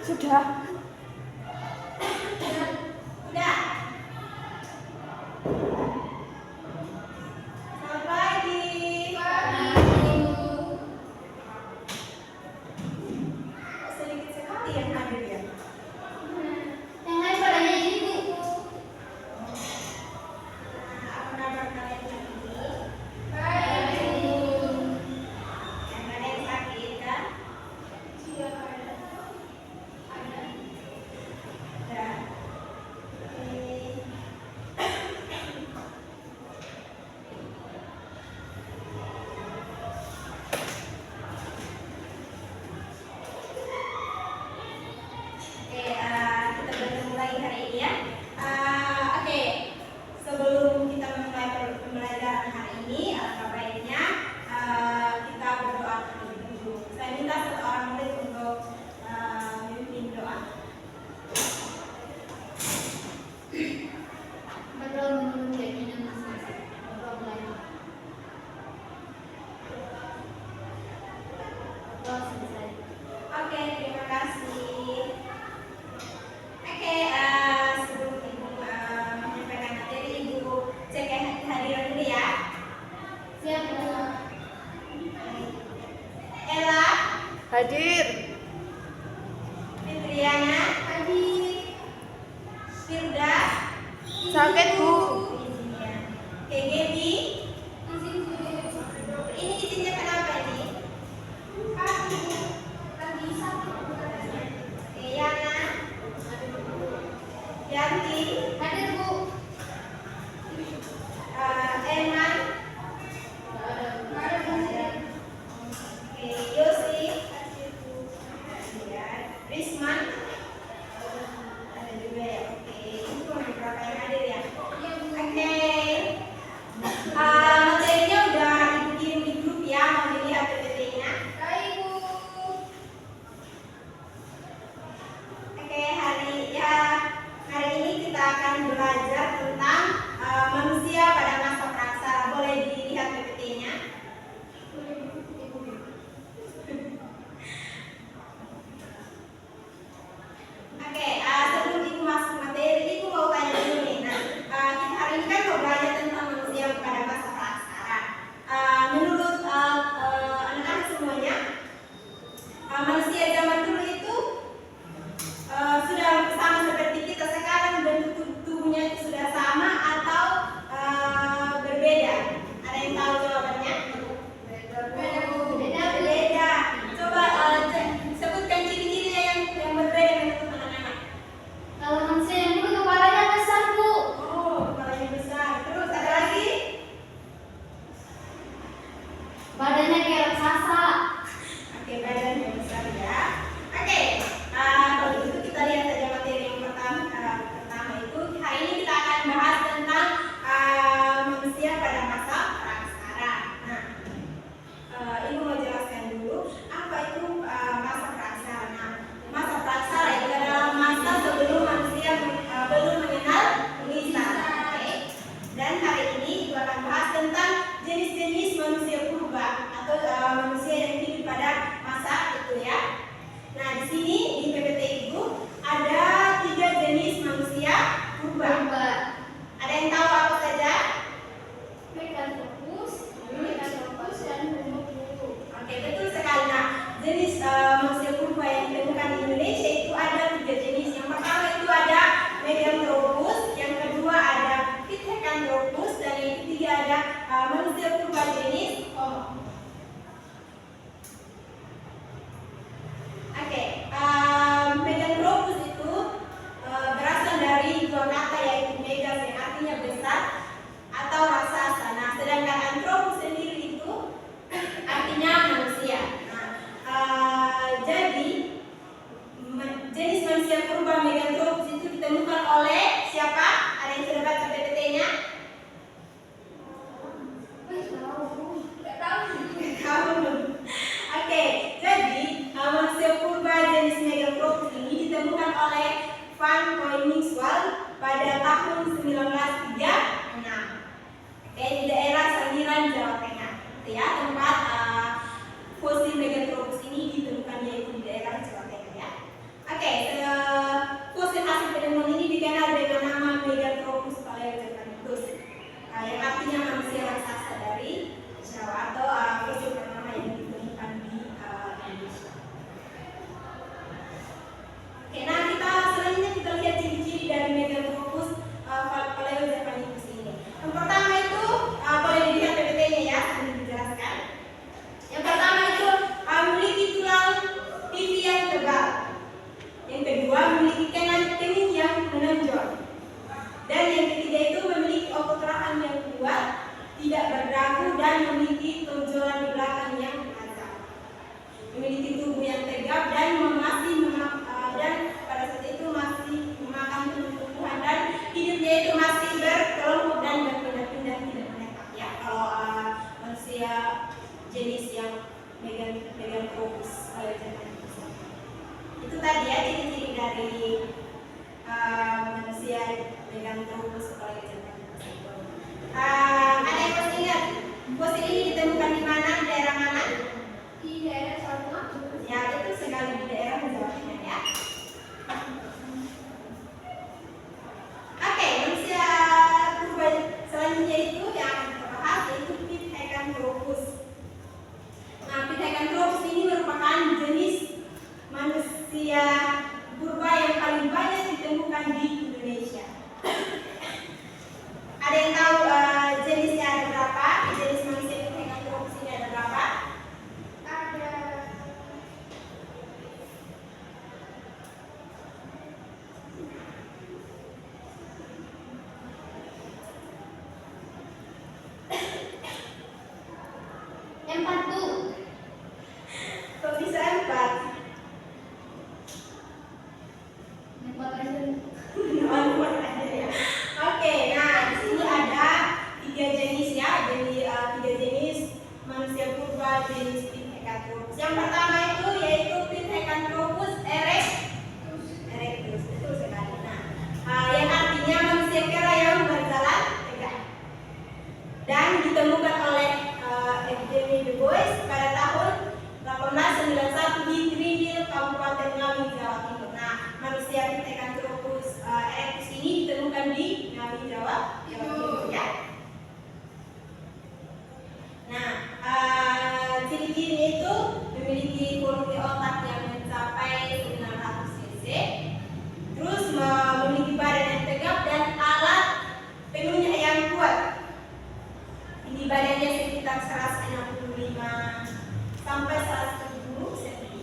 Sudah. Udah. Selamat pagi. Sedikit sekali yang hadir ya. Yang lain pada jadi Bu. Apa kabar kalian hari ini? Baik. Yang ada yang sakit kan? Iya, ada. Ada. Kita bertemu lagi hari ini ya. Oke, sebelum kita memulai pembelajaran hari ini, alangkah baiknya kita berdoa terlebih dahulu. Saya minta seorang murid untuk memimpin doa. Berdoa menurut keinginan masing-masing. Berdoa mulai. Berdoa selesai. Oke, terima kasih. Oke, sebelum Ibu menyampaikan materi, Ibu cek kehadiran dulu ya. Siap, Bu. Ella, Hadir. Fitriana, Hadir. Firda, Sakit, Bu. izinnya. Oke, Gaby, Izin dulu. ini izinnya kenapa ini? Pagi. Pagi sakit. Oke, Yana, Yanti, Hadir, Bu. Eman, Ada, Bu. oke, Yosi, ya, Risman, ada juga ya. Oke, ini cuma beberapa yang hadir ya. Iya, Bu. Oke, materinya udah Ibu kirim di grup ya, mau dilihat PPT-nya. Baik, Bu. Oke, hari ini kita akan belajar tentang manusia pada masa praksara. Boleh dilihat PPT-nya? Oke, sebelum Ibu masuk materi, Ibu mau tanya dulu nih. Nah, kita hari ini kan mau belajar tentang manusia pada masa praksara. Menurut anak-anak semuanya, manusia zaman dulu itu sudah sama seperti kita sekarang, bentuk tubuhnya itu sudah sama atau berbeda? Ada yang tahu jawabannya? Berbeda. Coba sebutkan ciri-cirinya yang berbeda menurut anak-anak. Kalau manusia yang dulu kepalanya besar, Bu. Oh, kepalanya besar. Terus ada lagi? Badannya kayak raksasa. Oke, badannya besar ya. Oke, kalau gitu kita lihat saja materi yang pertama itu. Hari ini kita akan bahas tentang manusia pada masa praksara. Nah, Ibu mau jelaskan dulu apa itu masa praksara. Nah, masa praksara itu adalah masa sebelum manusia belum mengenal tulisan. Oke. Dan hari ini Ibu akan bahas tentang jenis-jenis manusia purba atau manusia yang hidup pada masa itu ya. Nah, di sini di PPT Ibu ada 3 jenis manusia purba. Ada yang tahu apa saja? Megalopus, dan Homo. Oke, betul sekali. Nah, jenis manusia purba yang ditemukan di Indonesia itu ada 3 jenis. Yang pertama itu ada Meganthropus, yang kedua ada Pithecanthropus, dan yang ketiga ada manusia purba jenis Homo. Oke, Meganthropus itu berasal dari 2 kata, yaitu megas yang artinya besar atau raksasa. Nah, sedangkan anthropus sendiri itu artinya manusia. Nah, jadi jenis manusia purba Meganthropus itu ditemukan oleh siapa? Ada yang sudah baca PPT-nya? Nggak tahu. Tahu. Oke, jadi manusia purba jenis Meganthropus ini ditemukan oleh Van Koningswald pada tahun 1936. Di daerah Sangiran, Jawa Tengah. Itu ya, tempat fosil Meganthropus ini ditemukan, yaitu di daerah Jawa Tengah ya. Oke, memiliki tubuh yang tegap dan dan pada saat itu masih memakan tumbuh-tumbuhan dan hidupnya itu masih berkelompok dan berpindah-pindah tidak menetap ya. Kalau manusia jenis yang Meganthropus itu tadi ya ciri-ciri dari manusia Meganthropus ada yang masih ingat fosil ini ditemukan di mana, di daerah mana? Di daerah Sabang. Ya, itu sekali di daerah Jawa Tengah ya. Oke, manusia purba selanjutnya itu yang akan kita bahas yaitu Pithecanthropus. Nah, Pithecanthropus ini merupakan jenis manusia purba yang paling banyak ditemukan di Indonesia. Ada yang tahu jenisnya ada berapa? Jenis manusia Pithecanthropus ini ada berapa? Ada empat tuh. Kok bisa 4? Empat aja. Oke, nah di sini ada 3 jenis ya, jadi 3 jenis manusia purba jenis Pithecanthropus. Yang pertama itu yaitu Pithecanthropus erectus, betul sekali. Nah, yang artinya manusia kera yang berjalan tegak dan ditemukan oleh Evgeny Du Bois pada tahun 1891 di Greenhill, Kabupaten Ngawi, Jawa Timur. Nah, manusia Pithecanthropus erectus ini ditemukan di Ngawi, Jawa Timur ya. Nah, ciri-cirinya itu memiliki volume otak yang mencapai 900 cc, terus memiliki badan yang tegap dan alat penuhnya yang kuat. Tinggi badannya sekitar 165 sampai 170 cm.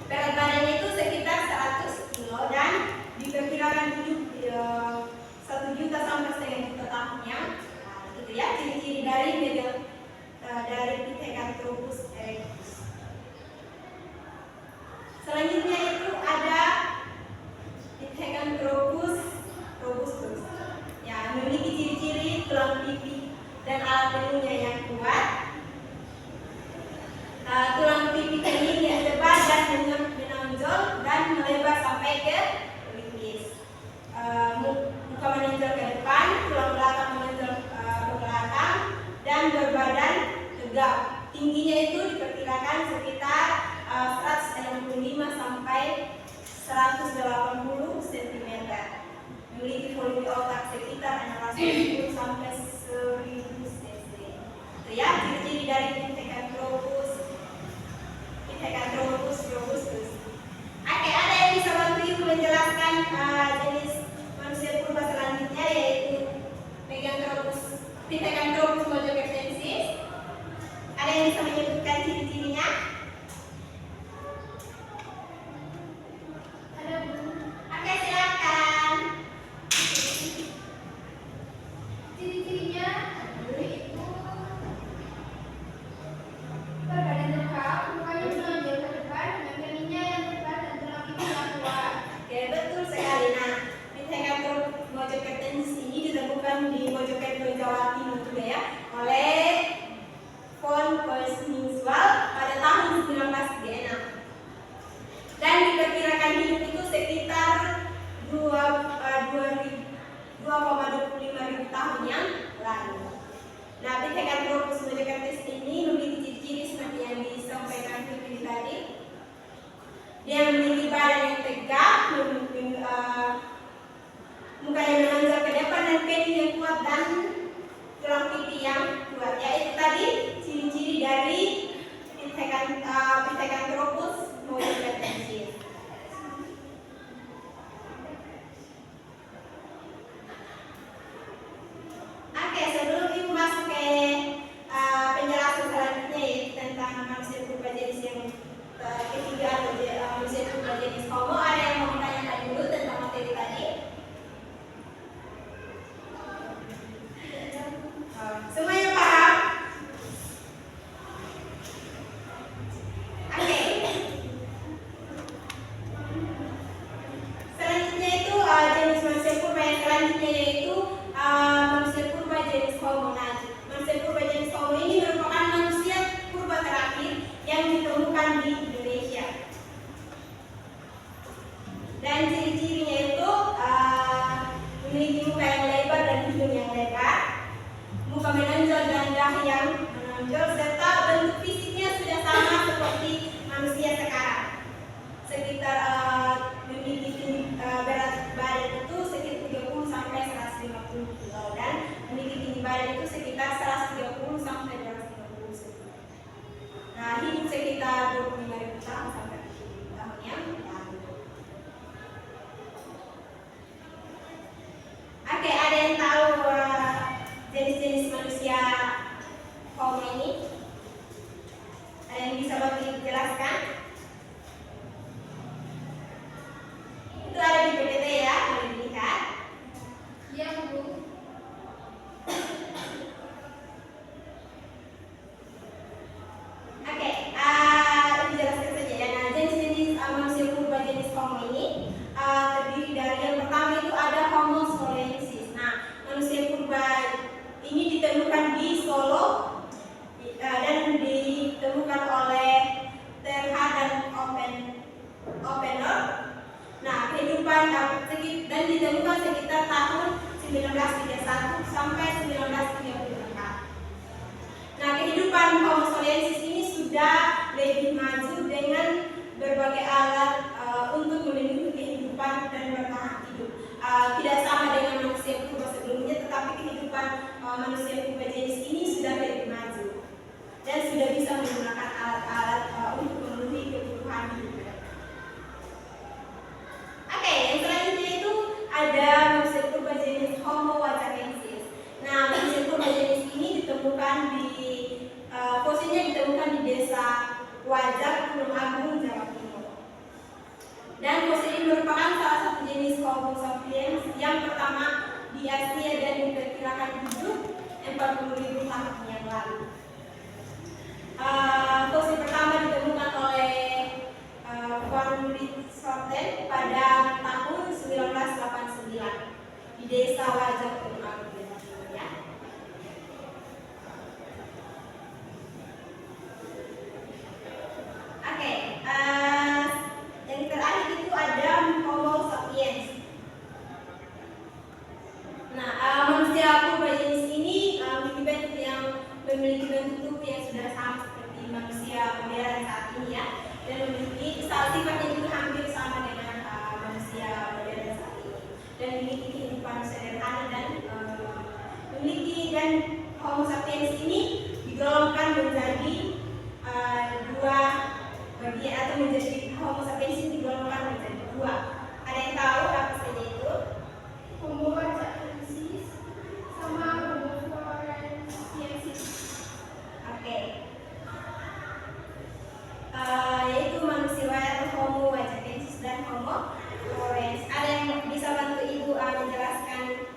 Berat badannya itu sekitar 100 kg dan diperkirakan hidup 1 juta sampai setengah juta tahun yang gitu ya. Ciri-ciri dari Pithecanthropus erectus. Selanjutnya itu ada Pithecanthropus robustus. Ya, memiliki ciri-ciri tulang pipi dan alat penuhnya yang kuat. Tulang pipi ini yang lebar dan menonjol dan melebar sampai ke pelipis. Muka menonjol ke depan, tulang belakang menonjol ke belakang dan berbadan tegap. Tingginya itu diperkirakan sekitar 165 sampai 180 cm. Memiliki volume otak sekitar 610 sampai 1000 cc. Itu ya ciri-ciri dari Pithecanthropus robustus. Oke, ada yang bisa bantu ibu menjelaskan jenis manusia purba selanjutnya yaitu Pithecanthropus mojokertensis. Ada yang bisa menyebutkan ciri-cirinya? Ada belum? Oke, silakan. Ciri-cirinya itu berbadan tegap, mukanya menonjol ke depan, dengan keningnya yang lebar dan tulang pipi yang kuat. Oke, betul sekali. Nah, Pithecanthropus mojokertensis ini ditemukan di Mojokerto, Jawa Timur juga ya, oleh von Koenigswald pada tahun 1936. Dan diperkirakan hidup itu sekitar 2,25 ribu tahun yang lalu. Nah, Pithecanthropus mojokertensis ini memiliki ciri-ciri seperti yang disampaikan Fikri tadi. Dia memiliki badan yang tegak, muka yang menonjol ke depan dan penis yang kuat dan tulang pipi yang kuat. Ya, itu tadi ciri-ciri dari Pithecanthropus mojokertensis. Oke, sebelum ibu masuk ke penjelasan selanjutnya yaitu tentang manusia purba jenis yang ketiga atau manusia purba bisa bantu Ibu jelaskan? Itu ada di PPT ya, boleh dilihat. Iya, Bu. Oke, dijelaskan saja ya. Nah, jenis-jenis manusia purba jenis Homo ini terdiri dari yang pertama itu ada Homo solensis. Nah, manusia purba ini ditemukan di Solo dan ditemukan oleh Terhad dan Oppenor. Nah, kehidupan dan ditemukan sekitar tahun 1931 sampai 1934. Nah, kehidupan Homo solensis ini sudah lebih maju dengan berbagai alat untuk melindungi kehidupan dan bertahan hidup. Tidak sama dengan manusia purba sebelumnya, tetapi kehidupan manusia purba jenis ini sudah lebih maju dan sudah bisa menggunakan alat-alat untuk memenuhi kebutuhan hidup. Oke, yang selanjutnya itu ada manusia purba jenis Homo wajakensis. Nah, manusia purba jenis ini ditemukan fosilnya ditemukan di desa Wajak, Tulung Agung, Jawa Timur. Dan fosil ini merupakan salah satu jenis Homo sapiens yang pertama di Asia dan diperkirakan hidup 40.000 tahun yang lalu. Fosil pertama ditemukan oleh Van Rietsoten pada tahun 1989 di desa Wajak, Tulung Agung, Jawa Timur ya. Oke, yang terakhir itu ada Homo sapiens. Nah, manusia purba jenis ini memiliki bentuk yang tubuh yang sudah sama seperti manusia modern saat ini ya, dan memiliki sifatnya juga hampir sama dengan manusia modern saat ini, dan memiliki kehidupan sederhana dan Homo sapiens ini digolongkan menjadi dua bagian atau menjadi Homo sapiens ini digolongkan menjadi dua. Ada yang tahu apa saja itu? Homo wajakensis sama Homo floresiensis. Oke. Yaitu manusia Homo wajakensis dan Homo floresiensis. Ada yang bisa bantu Ibu menjelaskan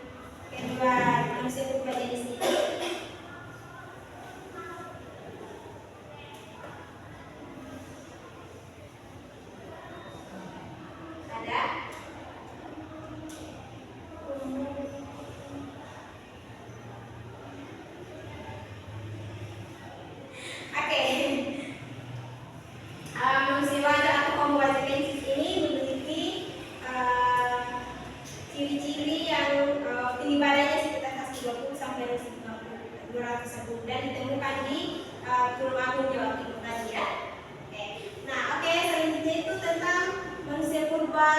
kedua manusia purba jenis ini? Ada? Oke. Manusia wajak atau Homo wajakensis ini memiliki ciri-ciri yang tinggi badannya sekitar 20 sampai 200 dan ditemukan di Tulung Agung, Jawa Timur tadi ya. Oke. Nah, selanjutnya itu tentang manusia purba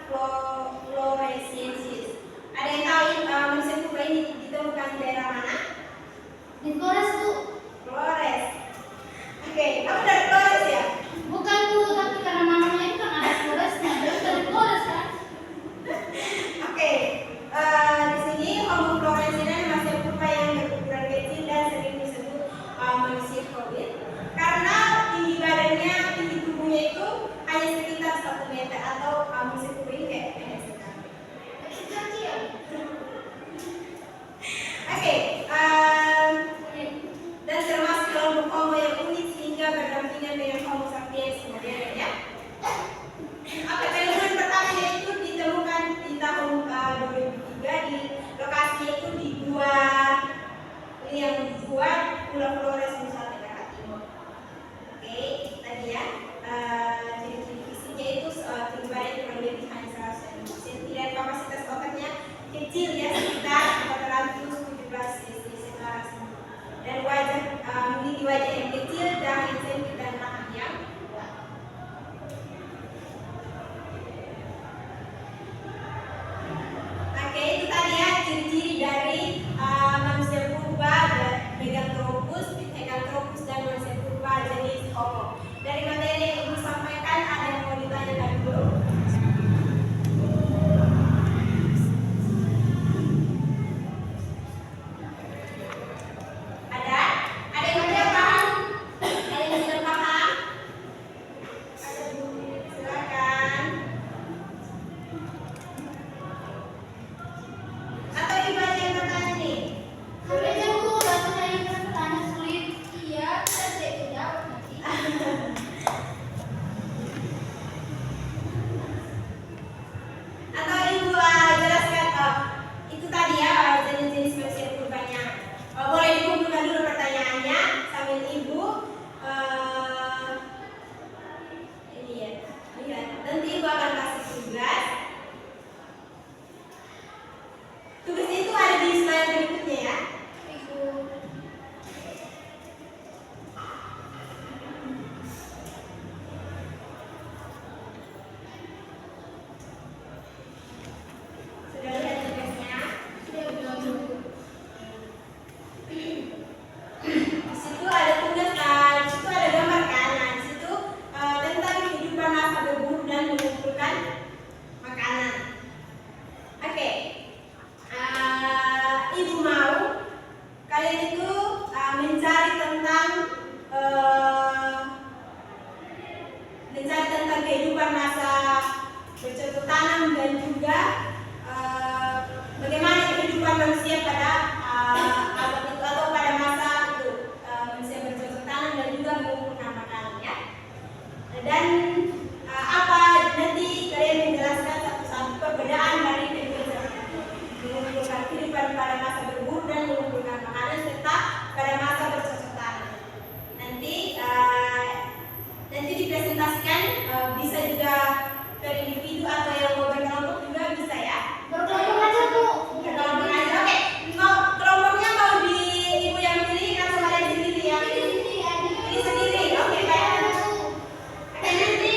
floresiensis. Ada yang tahu manusia purba ini ditemukan di daerah mana? Di Flores, Bu. Flores. Oke, kamu dari Flores ya? Bukan, Bu, tapi karena namanya itu kan ada Floresnya. Jadi dari Flores kan? Oke, di sini Homo floresiensis adalah manusia purba yang berukuran kecil dan sering disebut manusia hobbit karena tinggi tubuhnya itu hanya sekitar 1 meter atau manusia purba ini kayak pendek sekali. Kecil. Oke, dan termasuk kelompok Homo yang unik sehingga berdampingan dengan Homo sapiens modern ya. Oke, penemuan pertamanya itu ditemukan di tahun 2003 di lokasi itu di Gua Pulau Flores, Nusa Tenggara Timur. Oke, tadi ya ciri-ciri fisiknya itu tinggi badan kurang lebih hanya 100 cm dan kapasitas otaknya kecil ya sekitar 417 cc dan memiliki wajah yang kecil dan yang sempit dan tangan yang kuat. Oke, itu tadi ya ciri-ciri dari manusia purba Meganthropus pithecanthropus mencari tentang kehidupan masa bercocok tanam dan juga bagaimana kehidupan manusia pada abad itu atau pada masa itu manusia bercocok tanam dan juga mengumpulkan makanan ya. Dan apa nanti kalian menjelaskan satu-satu perbedaan dari mengumpulkan kehidupan pada masa berburu dan mengumpulkan makanan serta pada masa bercocok tanam. Nanti dipresentasikan bisa juga per individu atau yang mau berkelompok juga bisa ya. Berkelompok aja Bu. Berkelompok aja. Oke. Mau kelompoknya mau di ibu yang pilih atau kalian sendiri yang pilih sendiri. Oke baik. Oke nanti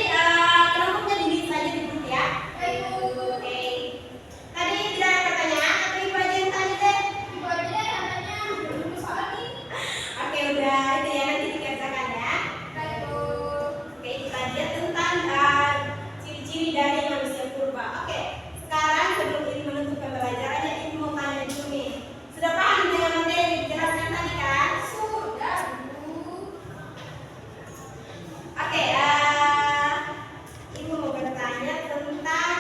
kelompoknya dipilih saja di grup ya. Oke. Tadi tidak ada pertanyaan atau ibu aja yang tanya deh? Ibu aja yang tanya, belum soal nih. Oke udah itu ya nanti dikerjakan ya. Oke kita lihat tentang ciri-ciri dari manusia purba. Oke sekarang sebelum ini menutup pembelajarannya ibu mau tanya dulu nih. Sudah paham dengan materi yang dijelaskan tadi kan? Sudah Bu. Oke ibu mau bertanya tentang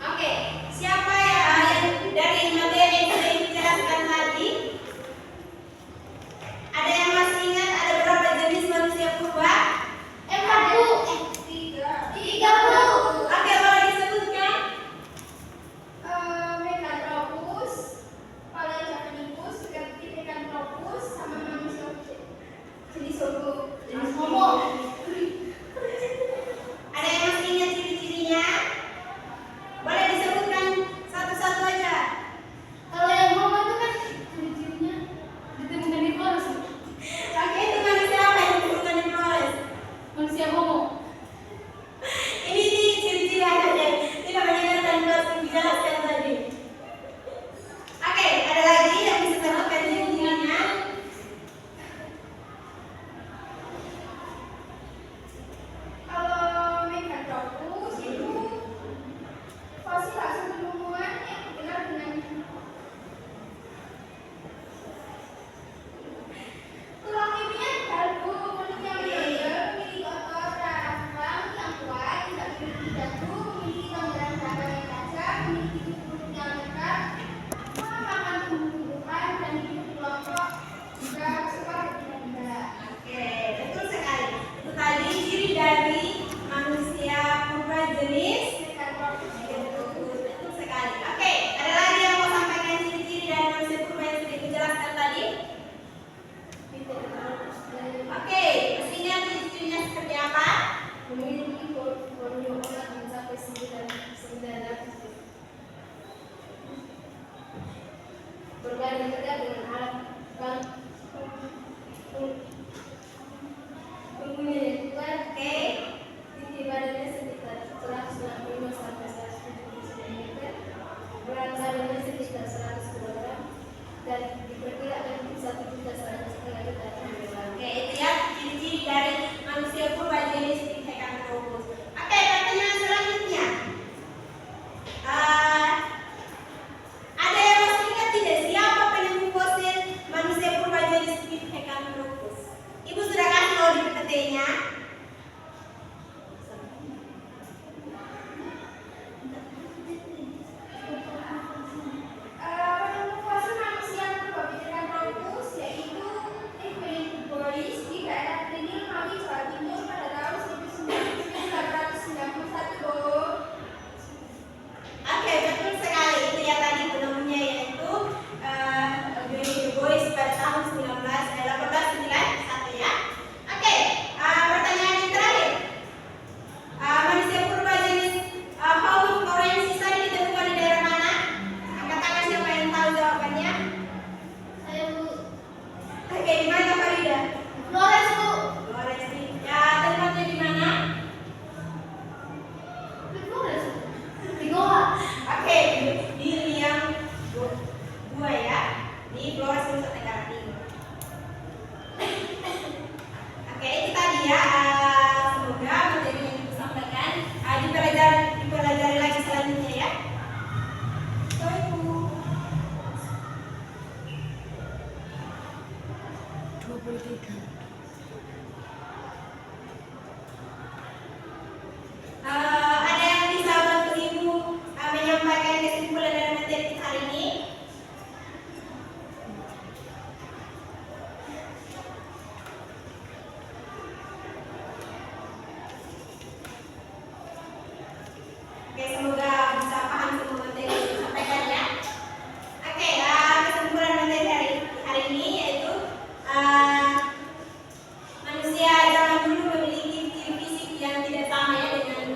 Oke, siapa yang dari materi yang sudah dijelaskan tadi? Ada yang masih ingat ada berapa jenis manusia purba? 4 Bu. 3 Bu. Oke, boleh disebutkan? Meganthropus, Paleojapanicus, Pithecanthropus, sama manusia jenis homo. Ada yang masih ingat ciri-cirinya? Boleh disebutkan satu-satu aja. Kalau yang homo itu kan ciri-cirinya ditemukan di Flores. Oke, itu manusia apa yang ditemukan di Flores? Manusia homo. Ini ciri-ciri aja deh. Tidak mendengarkan kelas yang dijelaskan tadi. Oke, ada lagi yang bisa sebutkan ciri-cirinya? Kalau Meganthropus itu fosil hasil penemuan yang dikenal dengan tulang ibunya baru, kulitnya berlembab, memiliki otot rahang yang kuat, tidak memiliki jantung, memiliki gambaran dada yang tajam, memiliki tubuh yang lengkap, makan tumbuh-tumbuhan dan hidup di kelompok, juga suka berbeda-beda. Oke, betul sekali. Itu tadi ciri dari manusia purba jenis Meganthropus. betul sekali. Oke, ada lagi yang mau sampaikan ciri-ciri dari manusia purba yang sudah dijelaskan tadi? Oke, masih ingat ciri-cirinya seperti apa? Memiliki volume otak mencapai 900 berbadan tegak dengan alat bantu Oke, semoga bisa paham semua materi yang disampaikan ya. Oke, kesimpulan materi hari ini yaitu manusia zaman dulu memiliki ciri fisik yang tidak sama ya dengan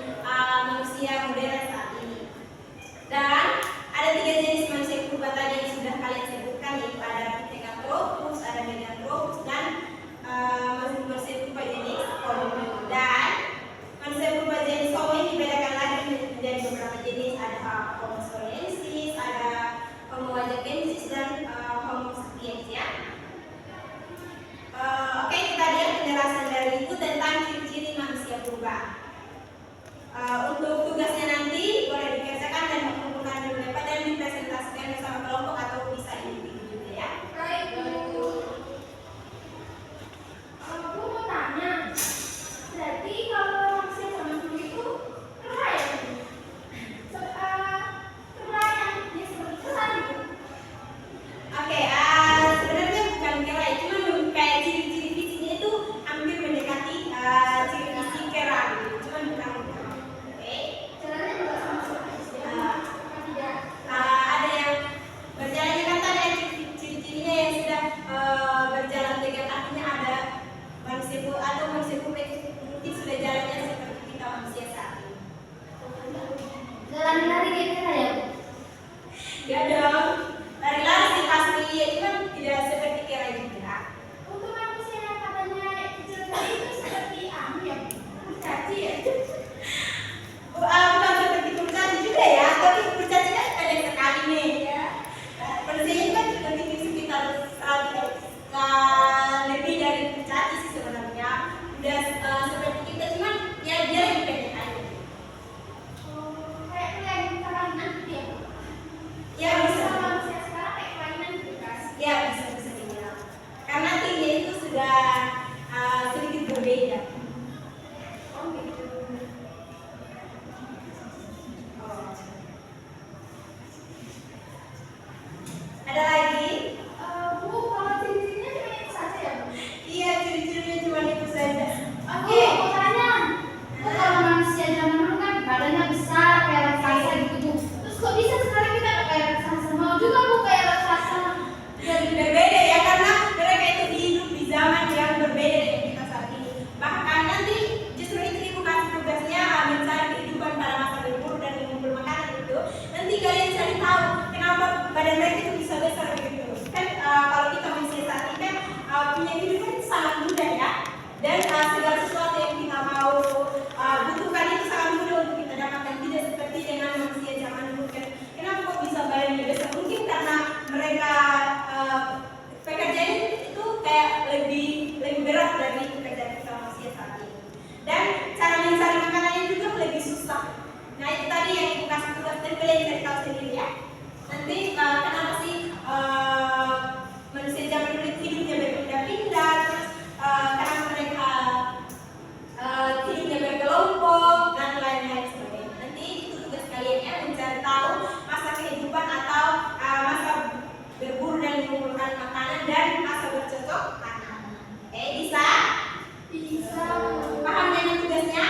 manusia modern saat ini. Dan ada 3 jenis manusia purba tadi yang sudah kalian sebutkan, yaitu ada Pithecanthropus, ada Meganthropus, dan manusia purba jenis Homo. Dan manusia purba jenis Homo ini dibedakan lagi menjadi beberapa jenis, ada Homo saurensis, ada Homo heidelbergensis, dan Homo sapiens ya. Oke, kita lihat penjelasan dari itu tentang ciri-ciri manusia purba. Untuk tugasnya nanti boleh dikerjakan dan mengumpulkan dulu dapat dan dipresentasikan bersama kelompok atau bisa individu juga ya. Baik, Bu. Aku mau tanya, berarti kalau manusia zaman dulu itu kera ya? Kera yang dia seperti kera gitu. Oke, sebenarnya bukan kera, cuma kayak ciri-ciri fisiknya itu hampir mendekati ciri fisik kera gitu, cuma bukan kera. Oke. Jalannya juga sama seperti manusia. Apa tidak? Ada yang berjalannya kan tadi ada ciri-cirinya yang sudah berjalan tegak, artinya ada manusia purba atau manusia purba itu mungkin sudah jalannya seperti kita manusia saat ini. Jalan lari kayak kera ya, Bu? Ya dong, lari-lari sih pasti, ya cuma tidak seperti kera juga. Untuk manusia yang katanya kecil tadi itu seperti anu ya, Bu? Kurcaci ya? Bukan seperti kurcaci juga ya, tapi kurcaci kan pendek sekali nih. Ya. Manusia ini kan juga tinggi sekitar 100 lebih dari kurcaci sih sebenarnya. Udah seperti kita, cuman ya dia lebih pendek aja. Kayak kelainan gitu ya, Bu? Ya bisa, Kalau manusia sekarang kayak kelainan gitu kan? ya bisa dibilang. Karena tingginya itu sudah sedikit berbeda. Oh gitu. Oh. Ada lagi? Bu, kalau ciri-cirinya cuma itu saja ya, Bu? Iya, ciri-cirinya cuma itu saja. Oke, mau tanya. Bu, kalau manusia zaman dulu kan badannya besar kayak raksasa gitu, Bu. Terus kok bisa sekarang kita nggak kayak raksasa? Mau juga, Bu, kayak raksasa. Jadi berbeda ya, karena mereka itu hidup di zaman yang berbeda dengan kita saat ini. Bahkan nanti justru itu ibu kasih tugasnya mencari kehidupan pada masa berburu dan mengumpul makanan itu. Nanti kalian cari tahu kenapa badan mereka itu bisa besar begitu. Kan kalau kita manusia saat ini kan punya kehidupan itu sangat mudah ya, dan segala sesuatu yang kita mau butuhkan itu sangat mudah untuk kita dapatkan, tidak seperti dengan manusia zaman dulu kan. Kenapa kok bisa badannya besar? Mungkin karena mereka pekerjaan itu kayak lebih berat dari pekerjaan kita manusia saat ini, dan cara mencari makanannya juga lebih susah. Nah itu tadi yang ibu kasih tugas, dan kalian cari tahu sendiri ya. Nanti kenapa sih manusia zaman dulu hidupnya berpindah-pindah, terus kenapa mereka hidupnya berkelompok dan lain-lain sebagainya. Nanti itu tugas kalian ya, mencari tahu masa kehidupan atau masa berburu dan mengumpulkan makanan dan masa bercocok tanam. Bisa? Bisa. Paham dengan tugasnya?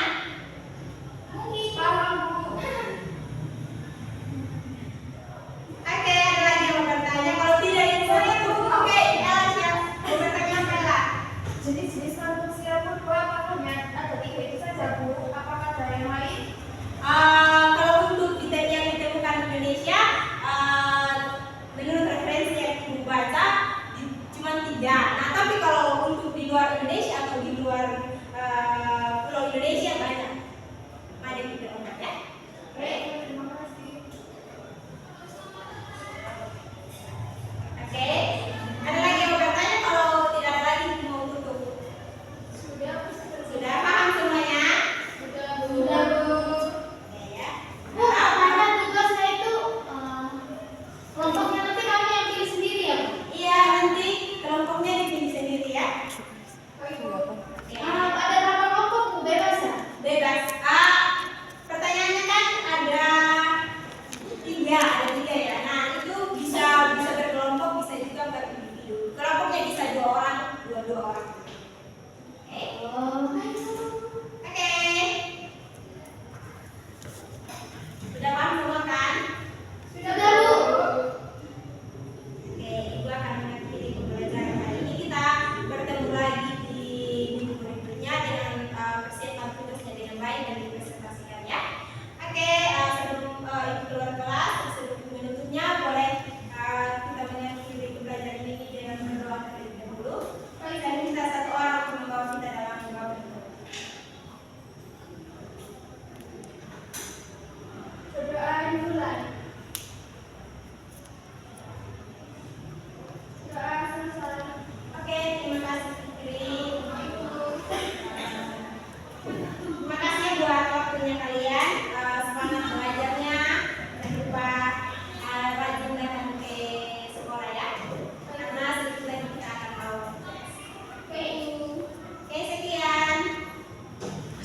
Mungkin paham, Bu. Oke, ada lagi yang mau bertanya? Kalau tidak yang saya Bu. Oke, Ella siap. Mau bertanya apa Ella? Jenis-jenis manusia purba apakah ada 3 itu saja, Bu? Apakah ada yang lain? Kalau untuk yang ditemukan di Indonesia, menurut referensi yang ibu baca cuma 3. Nah, tapi kalau untuk di luar Indonesia atau di luar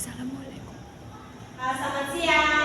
Wassalamualaikum. Selamat siang.